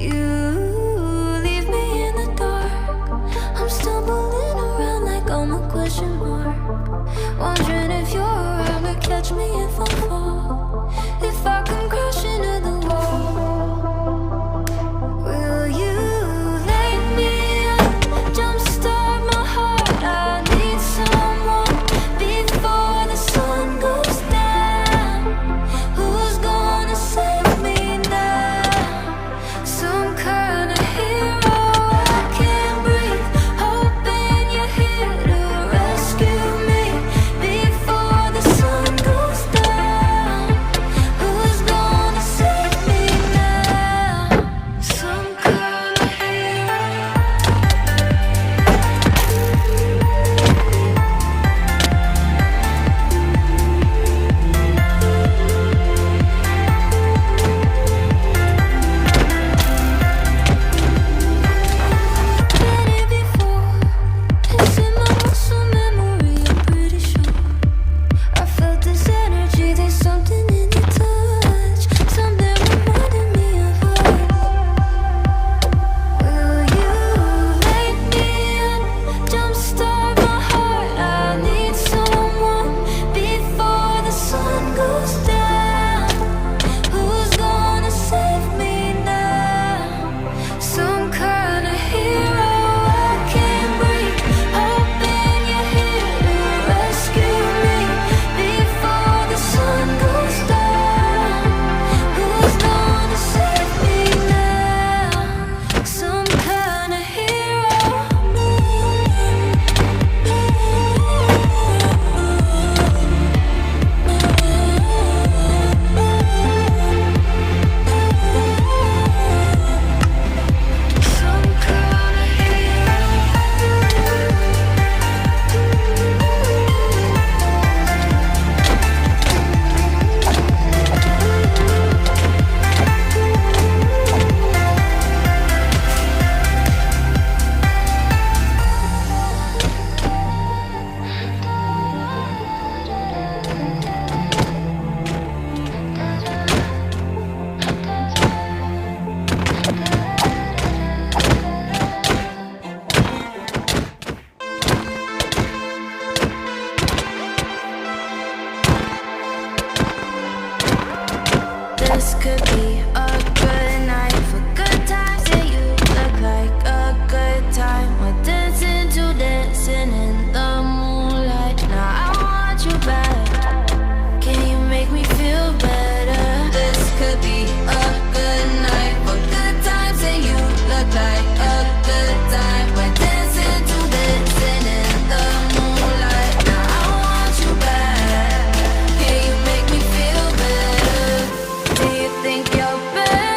You leave me in the dark. I'm stumbling around like I'm a question mark, wondering if you're around to catch me if I fall, if I can crash into the wall. Will you light me up, jumpstart my heart? I need someone before the sun goes down. Who's gonna save me now? Some kind of hero. I can't breathe, hoping you're here to rescue me before the sun goes down. Who's gonna save me now? Some kind of hero. Been here before. It's in my muscle memory, I'm pretty sure. I felt this energy, there's something in your touch, something reminding me of us. Will you light me up, jumpstart my heart? I need someone before the sun goes down. Who's gonna save me now? Some kind of hero. I can't breathe, hoping you're here to rescue me before the sun goes down. Who's gonna save me now? Some kind of hero. Some kind of hero. This could be a good night for good times. Yeah, you look like a good time. We're dancing to dancing in the moonlight. Now I want you back. Can you make me feel better? This could be a good night for good times. Yeah, you look like a good time. We're dancing to dancing in the moonlight. Now I want you back. Can you make me feel better? Do you think you're better?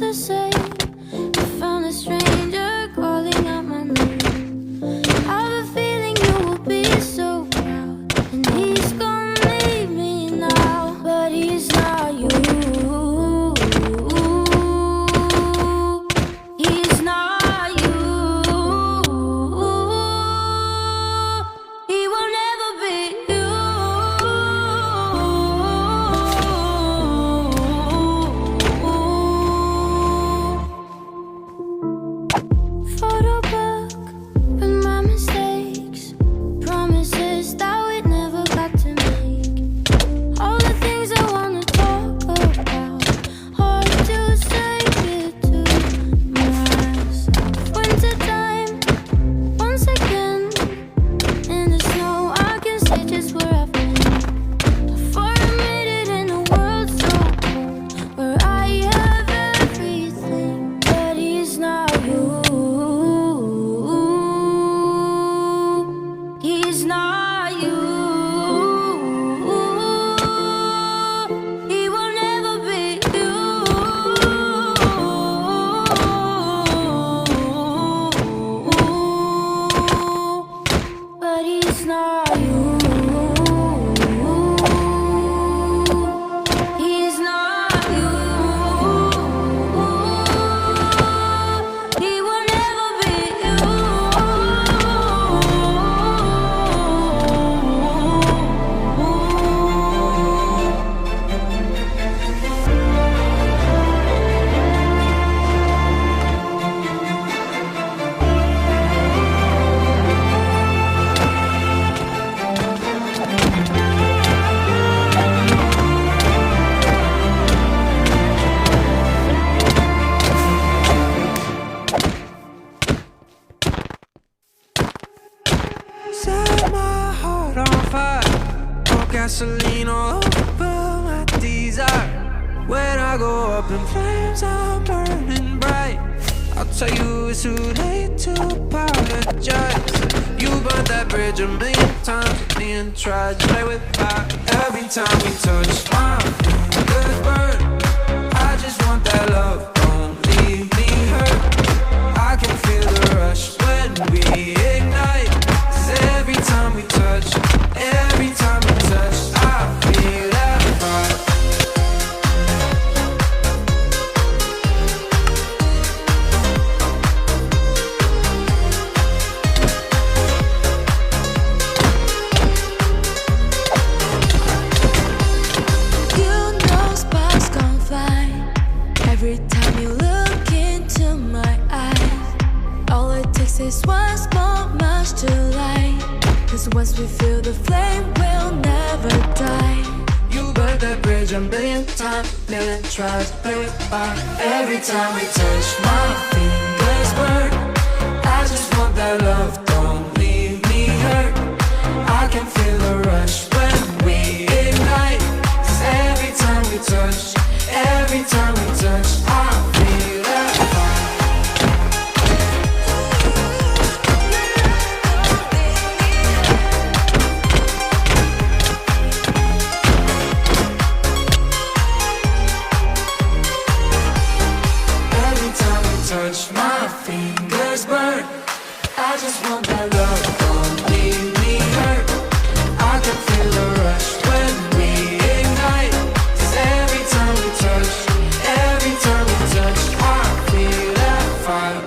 the same. I found a stranger calling out my name. I have a feeling you will be so proud, and he's gonna leave me now, but he's not you. He's not you. He will never be you. Photo book with my mistakes, promises that we never got to make. All the things I wanna talk about, hard to say it to myself. Winter time, once again, in the snow, I can say just where I've been. Before I made it in a world so cold, where I have everything, but he's not you. He's not you. He will never be you. But he's not you. He's not you. He will never be you. Set my heart on fire, pour gasoline all over my desire. When I go up in flames, I'm burning bright. I'll tell you it's too late to apologize. You burnt that bridge a million times, me and tried to play with fire. Every time we touch, my fingers burn. I just want that love, don't leave me hurt. I can feel the rush when we ignite. 'Cause every time we touch, I feel that fire. You know sparks gon' fly every time you look into my eyes. All it takes is one small match to light, 'cause once we feel the flame, we'll never die. You burnt that bridge a million times, million tries to play with fire. Every time we touch, my fingers burn. I just want that love, don't leave me hurt. I can feel the rush when we ignite. 'Cause every time we touch, I feel that fire. Every time we touch, my fingers burn. I just want that love, don't leave me hurt. I can feel the rush when we ignite. 'Cause every time we touch, I feel that fire.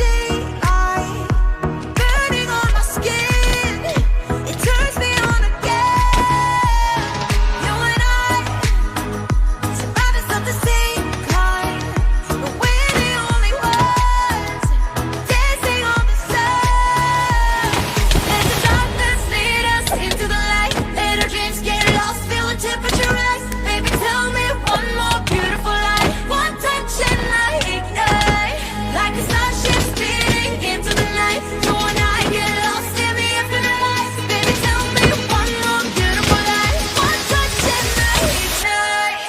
daylight burning on my skin. It turns me on again. You and I surviving something same kind, but we're the only ones dancing on the sun. Let the darkness lead us into the light. Let our dreams get lost, feel the temperature rise. Baby, tell me one more beautiful lie. One touch and I ignite, like a starship speeding into the night. You and I get lost in the infinite light. Baby, tell me one more beautiful lie. One touch and I ignite.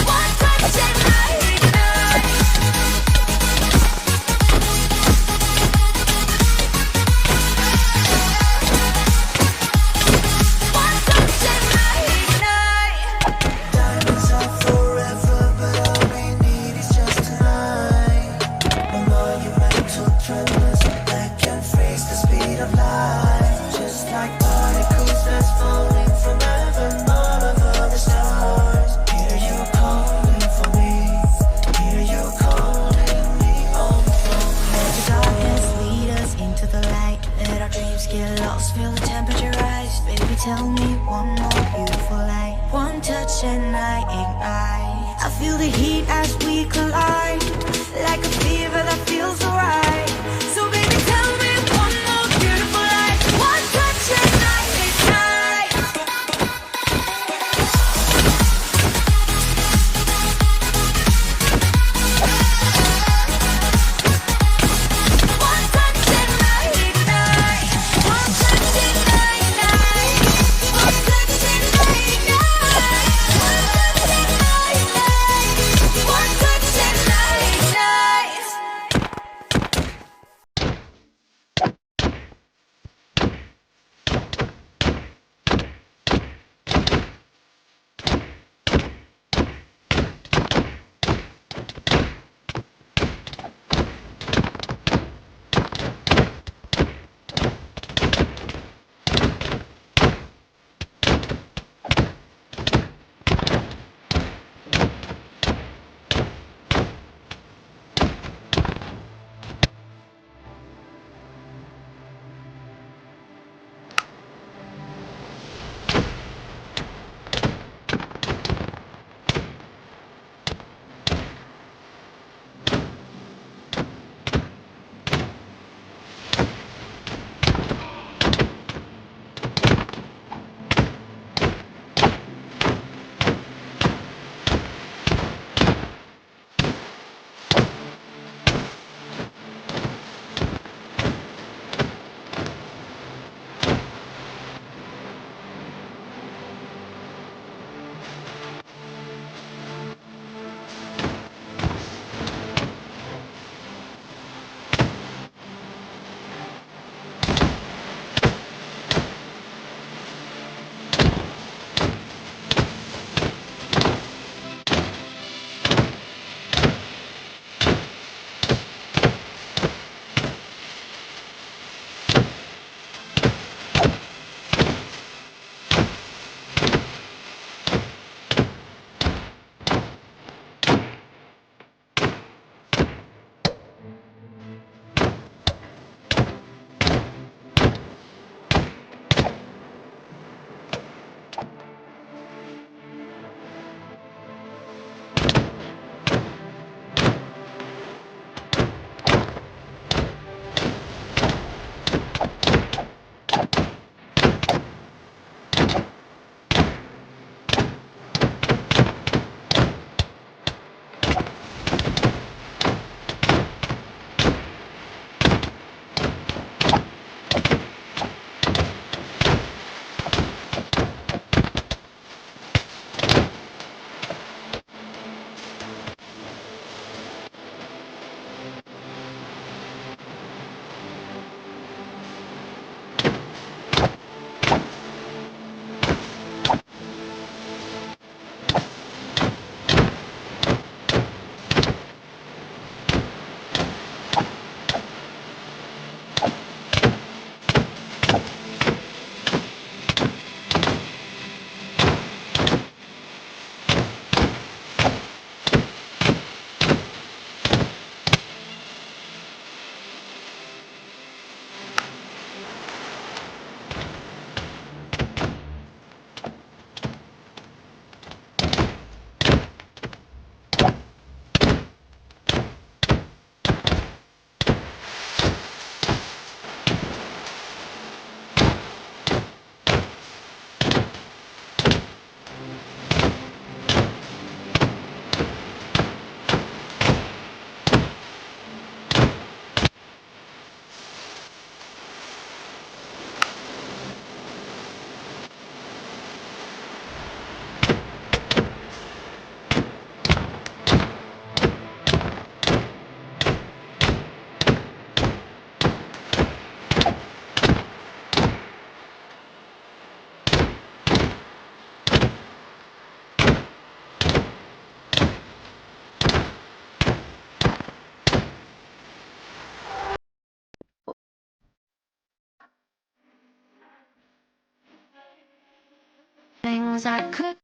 One touch and I ignite. One touch and I ignite. Diamonds are forever, but all we need is just tonight. A monumental tremors that can freeze the speed of light. Just like particles that's falling from heaven, all over the stars. Hear you calling for me. Hear you calling me on the phone. Let the darkness lead us into the light. Let our dreams get lost, feel the temperature rise. Baby, tell me one more beautiful lie. One touch and I ignite. I feel the heat as we collide, like a fever that feels alright. So baby, tell me one more beautiful lie. One touch and I ignite. One touch and I ignite. One touch and I ignite. One touch and I ignite. One touch and I ignite. One touch and I ignite. 'cause I could.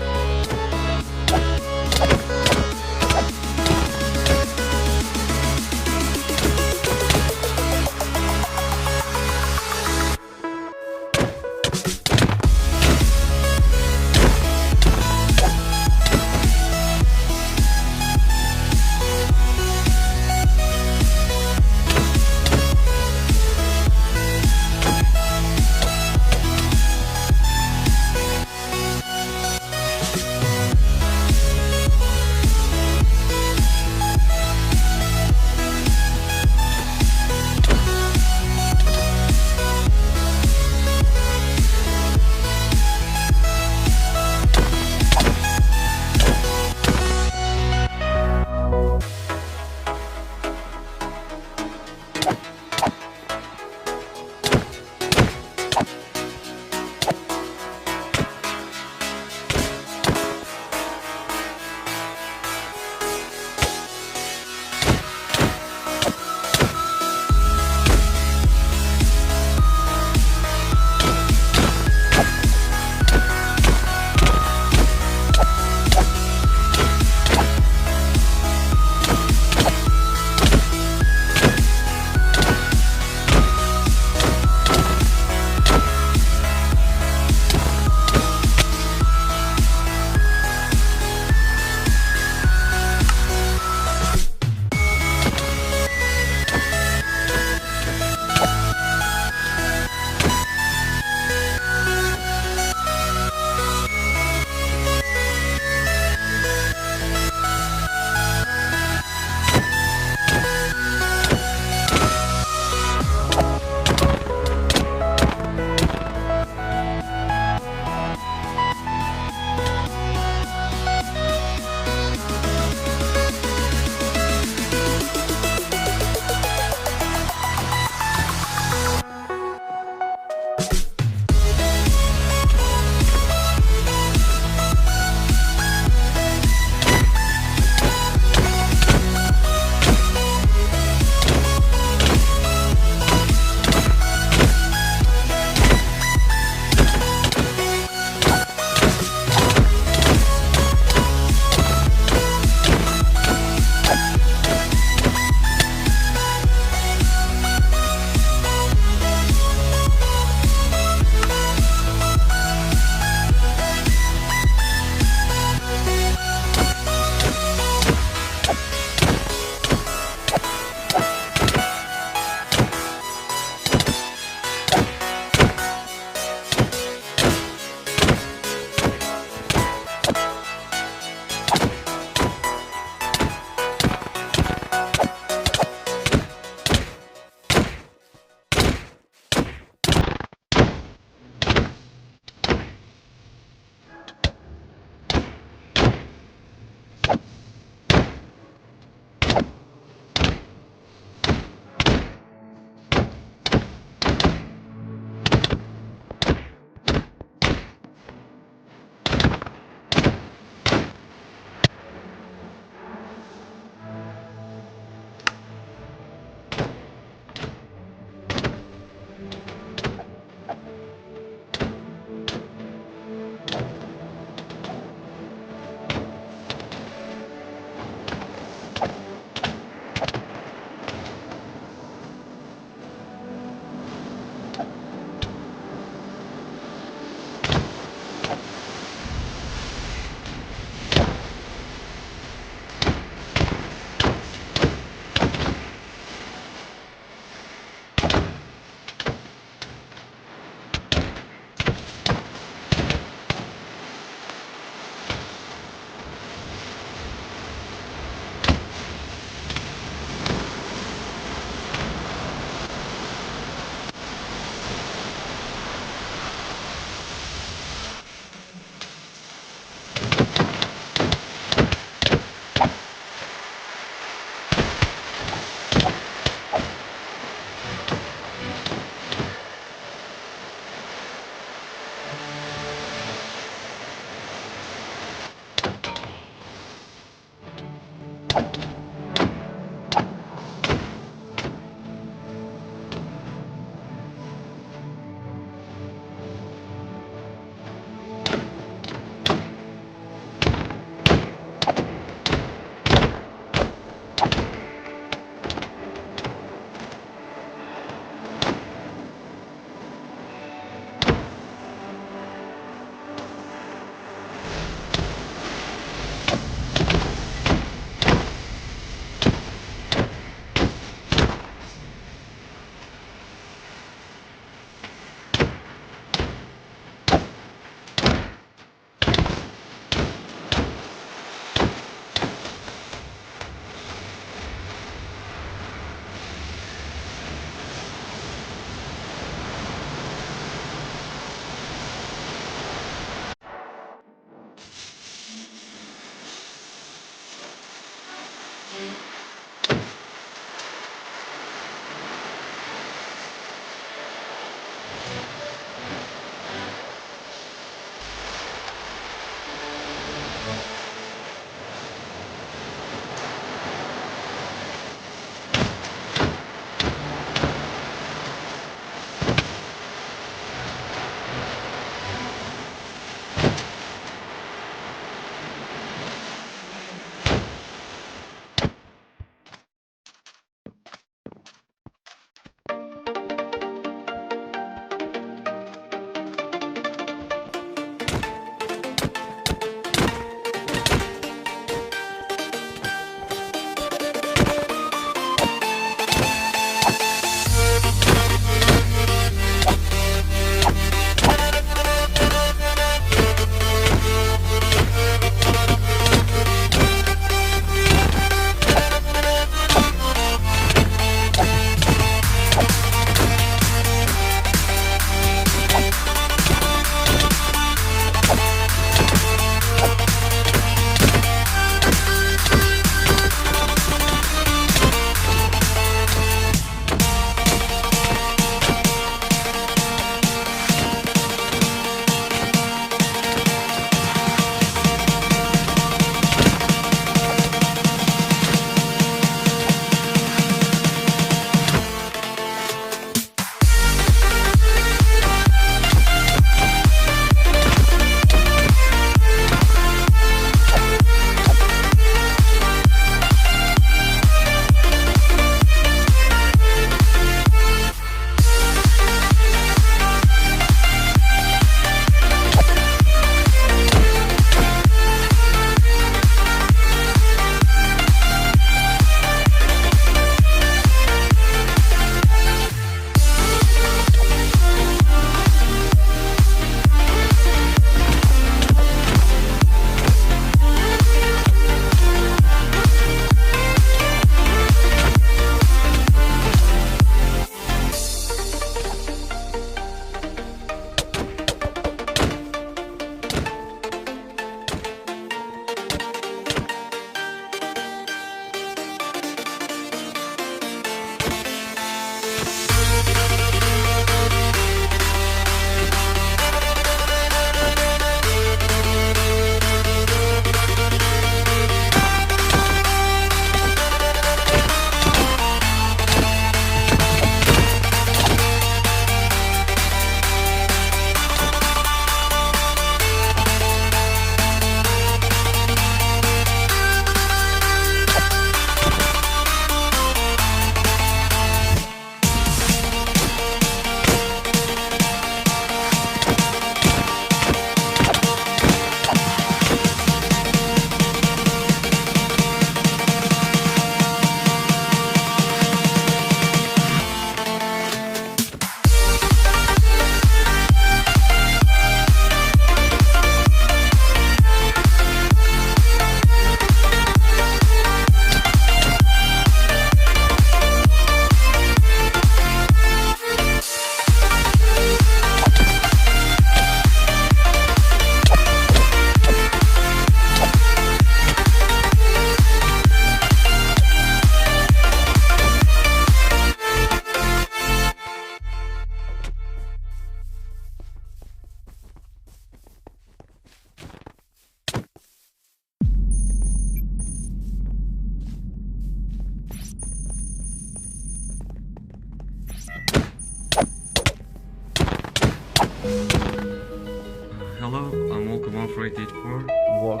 Hello, I'm Walker 14884. Walk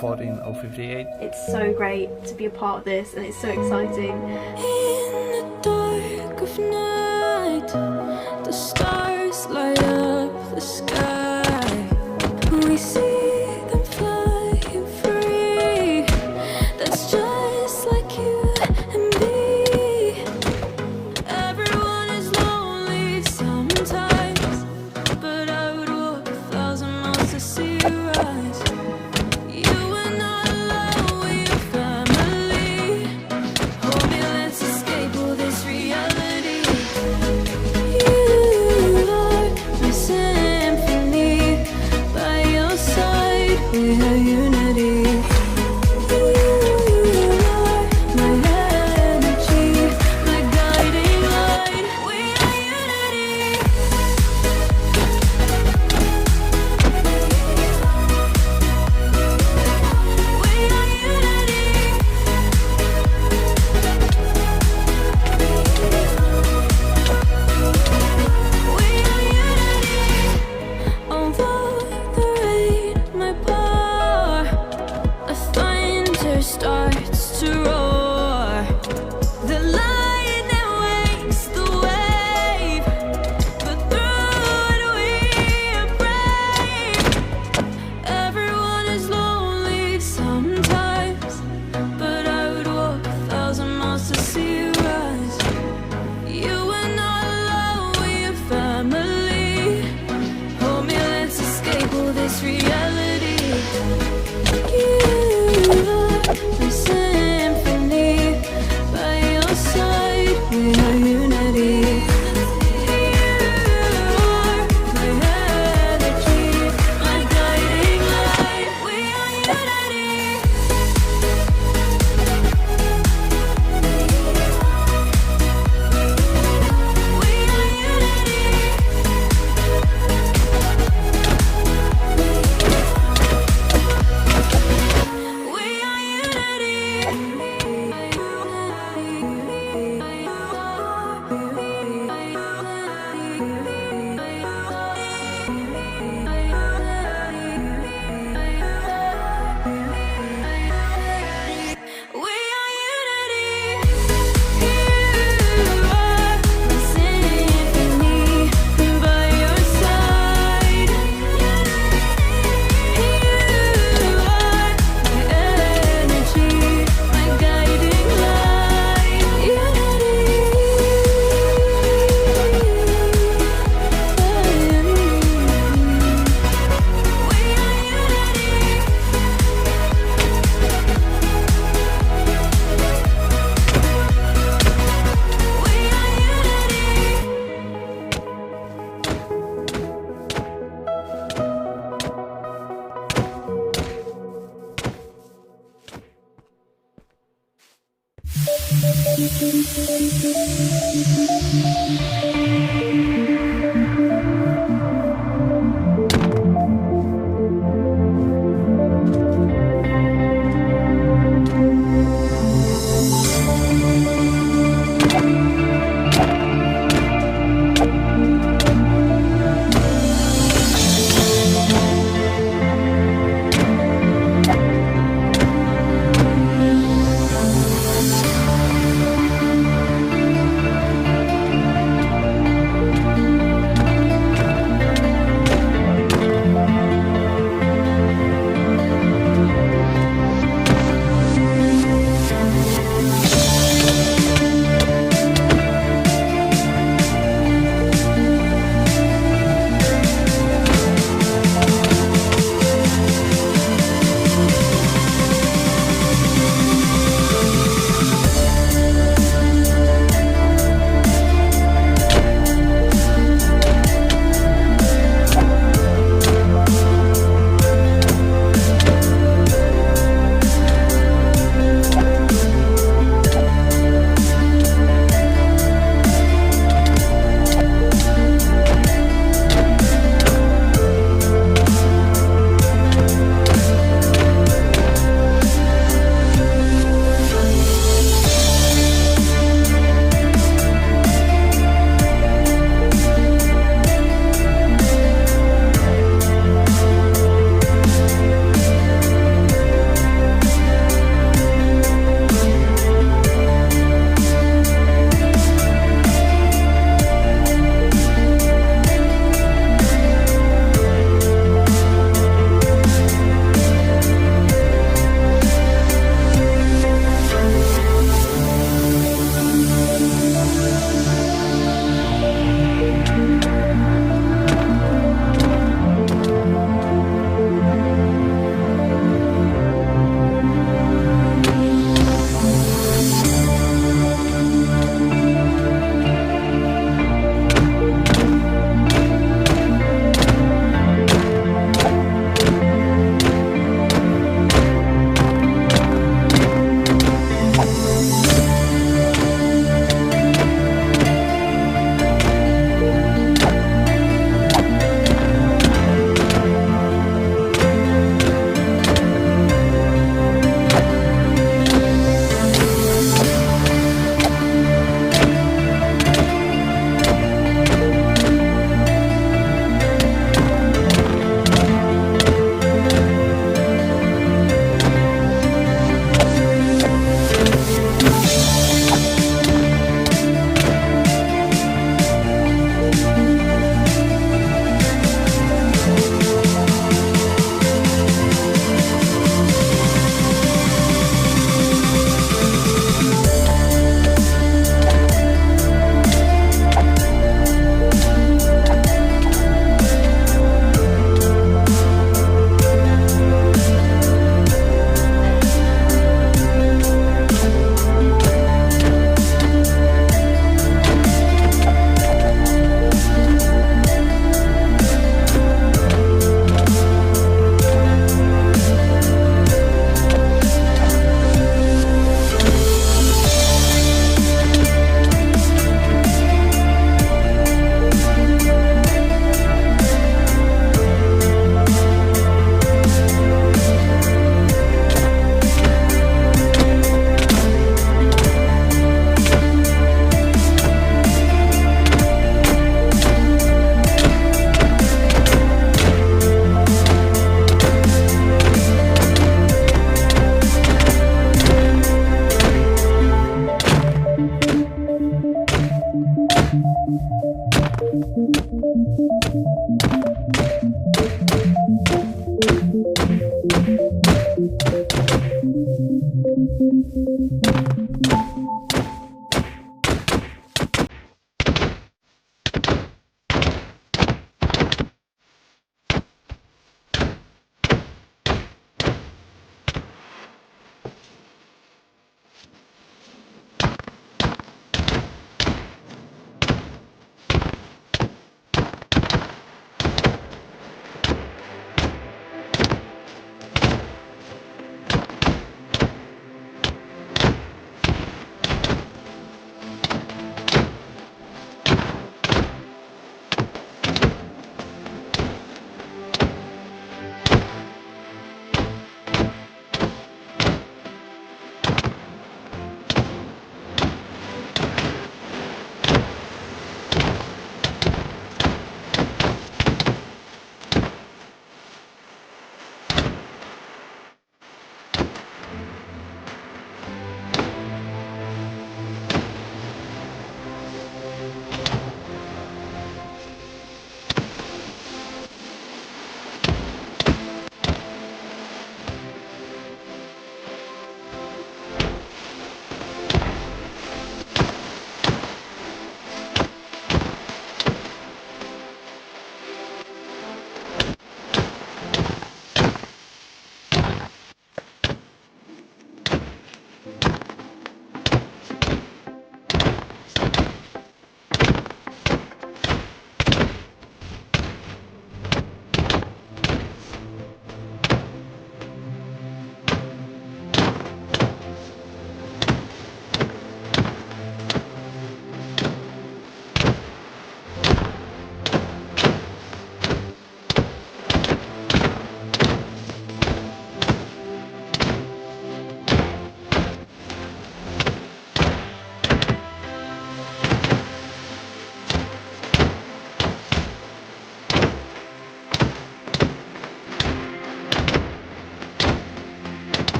14058. It's so great to be a part of this and it's so exciting. In the dark of night, the stars light up the sky. We see them flying free. That's just like you and me. Everyone is lonely sometimes, but I would walk 1,000 miles to see you rise. You are not alone, we're family. Hold me, let's escape.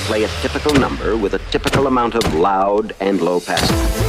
play a typical number with a typical amount of loud and low passes.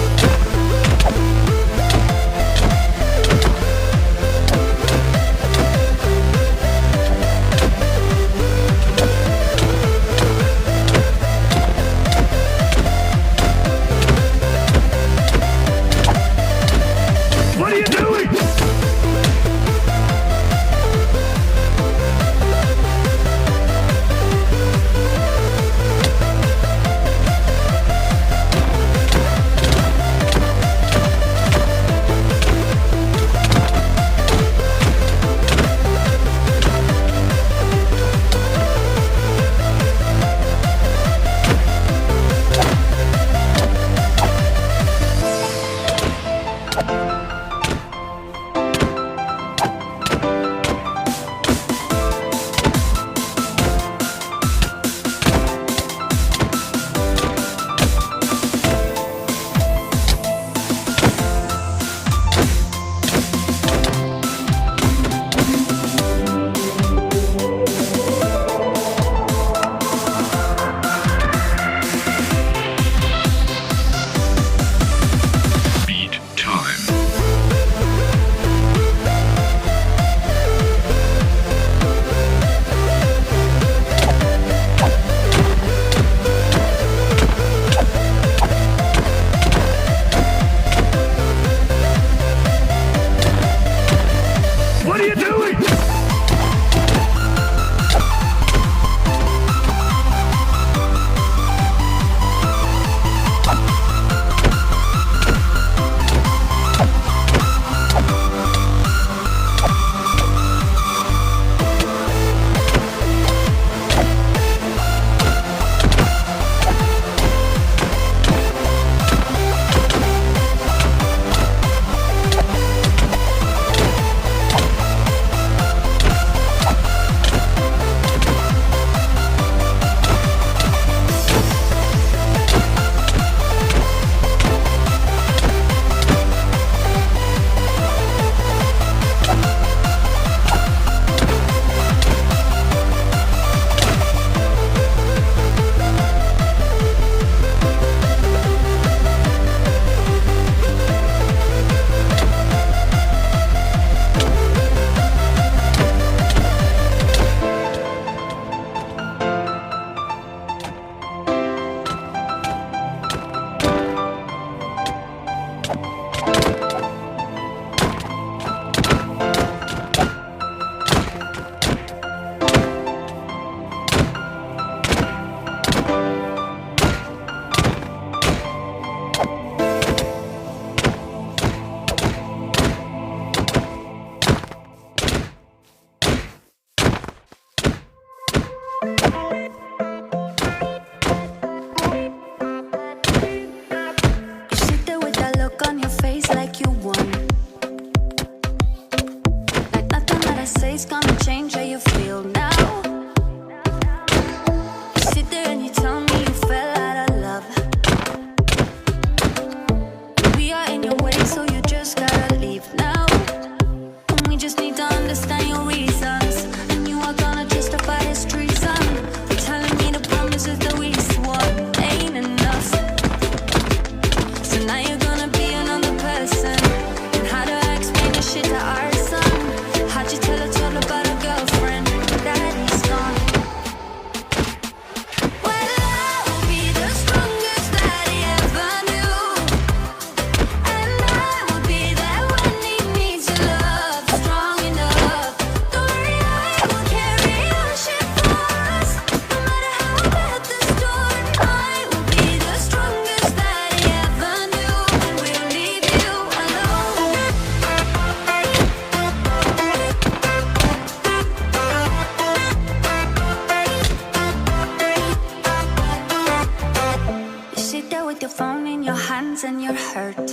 hurt.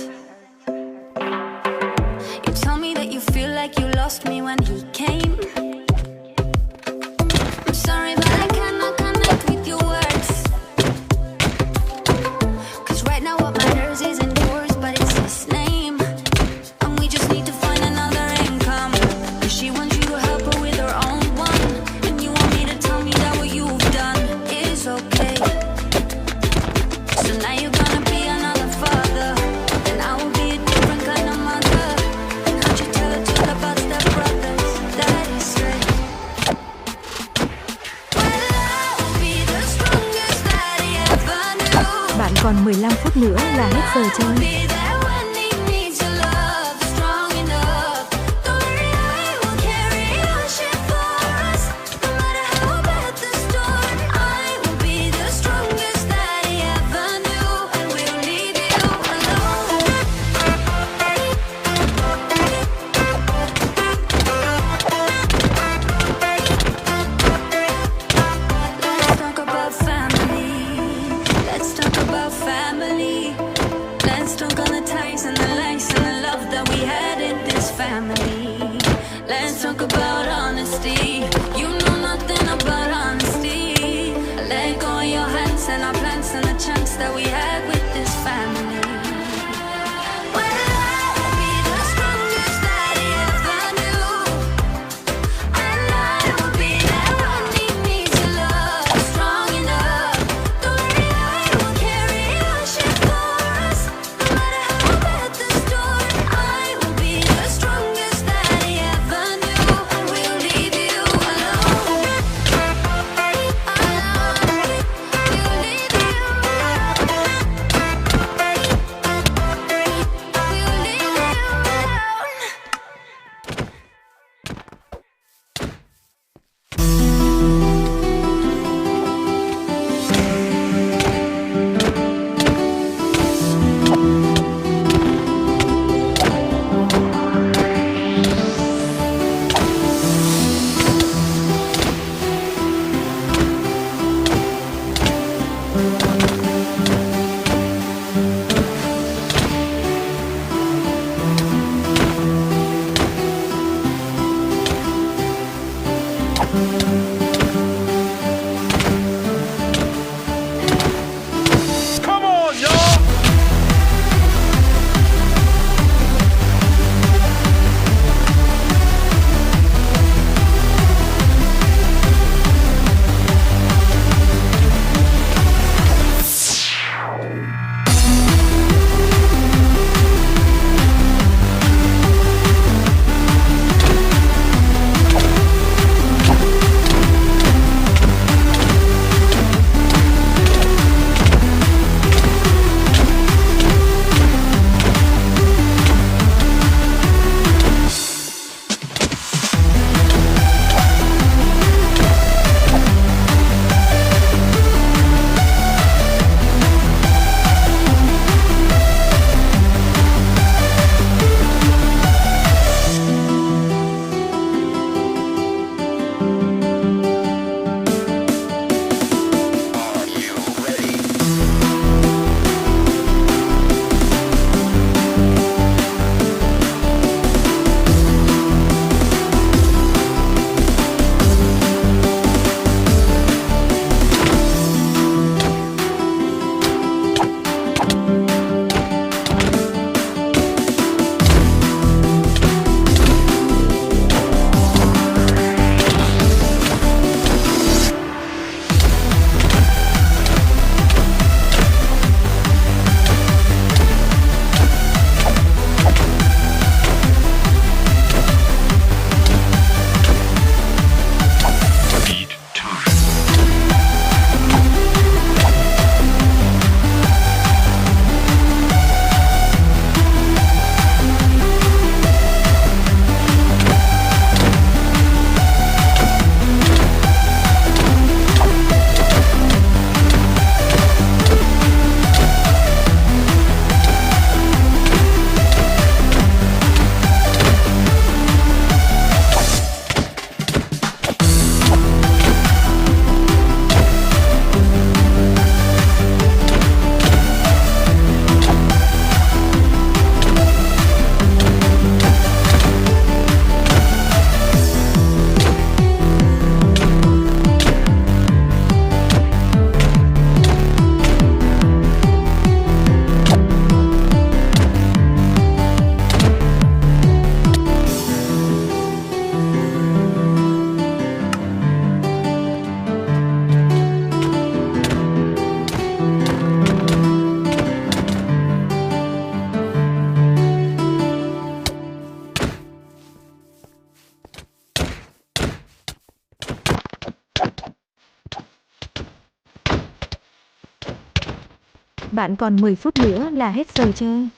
You tell me that you feel like you lost me when he came. I'm sorry, but I cannot connect with your words. 'Cause right now what matters isn't yours, but it's his name. And we just need to find another income. 'Cause she wants you to help her with her own one. And you want me to tell me that what you've done is okay. So now you're gonna be another father, and I will be a different kind of mother. Can't you tell the truth about stepbrothers? That is straight. Well, I will be the strongest that he ever knew. Bạn còn 15 phút nữa là hết giờ chơi. Be there when he needs your love, strong enough. Don't worry, I will carry your ship for us. No matter how bad the storm, I will be the strongest that he ever knew, and we'll leave you alone. Let's talk about family. Let's talk about family. Let's talk on the ties and the lies and the love that we had in this family. Let's talk about honesty. You know nothing about honesty. Let go of your hands and our plans and the chance that we had with this family. Well, I will be the strongest that he ever knew. And I will be there when he needs your love, strong enough. Don't worry, I will carry your ship for us. No matter how bad the storm, I will be the strongest that he ever knew, and we'll leave you alone. We'll leave you alone. Bạn còn 10 phút nữa là hết giờ chơi.